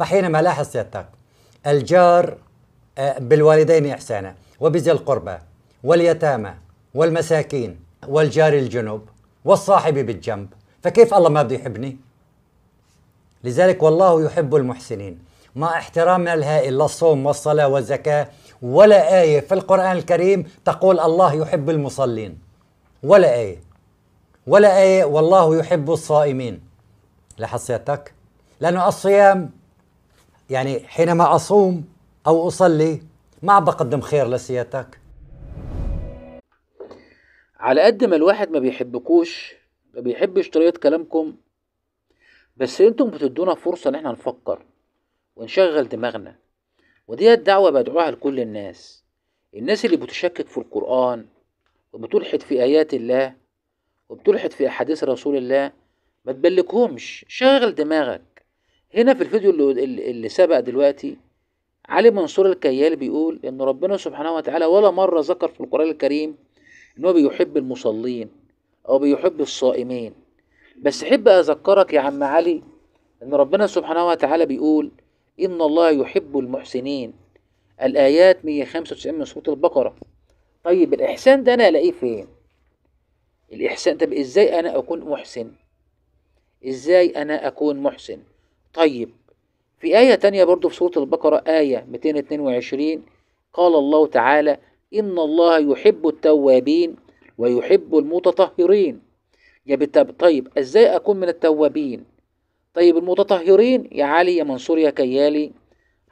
فحينما لاحظ سيادتك الجار بالوالدين إحسانا وبذي القربى واليتامى والمساكين والجار الجنب والصاحب بالجنب، فكيف الله ما بده يحبني؟ لذلك والله يحب المحسنين. مع احترامنا الهائل للصوم والصلاة والزكاة، ولا آية في القرآن الكريم تقول الله يحب المصلين، ولا آية، ولا آية والله يحب الصائمين. لاحظ سيادتك؟ لأنه الصيام يعني حينما أصوم أو أصلي ما بقدم خير لسيادتك. على قد ما الواحد ما بيحبكوش، ما بيحبش طريقة كلامكم، بس انتم بتدونا فرصة ان احنا نفكر ونشغل دماغنا. ودي الدعوة بدعوها لكل الناس اللي بتشكك في القرآن وبتلحد في آيات الله وبتلحد في أحاديث رسول الله، ما تبلكهمش، شغل دماغك. هنا في الفيديو اللي سبق دلوقتي، علي منصور الكيال بيقول ان ربنا سبحانه وتعالى ولا مرة ذكر في القرآن الكريم ان هو بيحب المصلين او بيحب الصائمين. بس احب اذكرك يا عم علي ان ربنا سبحانه وتعالى بيقول ان الله يحب المحسنين، الايات 195 من سورة البقرة. طيب الاحسان ده انا الاقيه فين؟ الإحسان، طب إزاي أنا أكون محسن؟ إزاي أنا أكون محسن؟ طيب في آية تانية برضو في سورة البقرة، آية 222، قال الله تعالى إن الله يحب التوابين ويحب المتطهرين. طيب إزاي أكون من التوابين؟ طيب المتطهرين يا علي يا منصور يا كيالي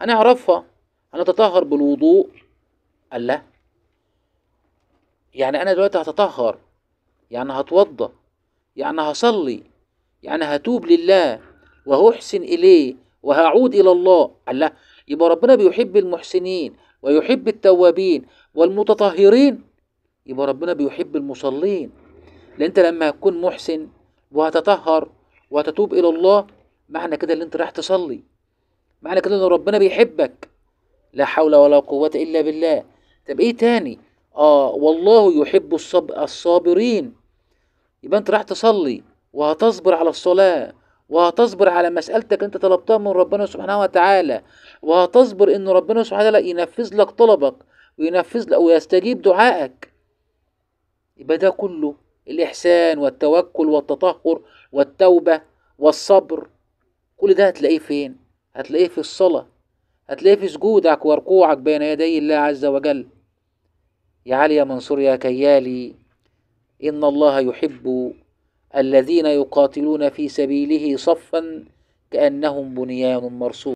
هنعرفها، هنتطهر بالوضوء. الله، يعني أنا دلوقتي هتطهر، يعني هتوضى، يعني هصلي، يعني هتوب لله وهحسن إليه وهعود إلى الله. الله، يبقى ربنا بيحب المحسنين ويحب التوابين والمتطهرين، يبقى ربنا بيحب المصلين. لأن أنت لما هتكون محسن وهتطهر وهتتوب إلى الله، معنى كده اللي أنت رايح تصلي، معنى كده إن ربنا بيحبك. لا حول ولا قوة إلا بالله. طب إيه تاني؟ والله يحب الصابرين. يبقى انت راح تصلي وهتصبر على الصلاة وهتصبر على مسألتك انت طلبتها من ربنا سبحانه وتعالى، وهتصبر ان ربنا سبحانه وتعالى ينفذ لك طلبك وينفذ لك ويستجيب دعائك. يبقى ده كله الإحسان والتوكل والتطهر والتوبة والصبر، كل ده هتلاقيه فين؟ هتلاقيه في الصلاة، هتلاقيه في سجودك وركوعك بين يدي الله عز وجل. يا علي يا منصور يا كيالي، إن الله يحب الذين يقاتلون في سبيله صفا كأنهم بنيان مرصوص.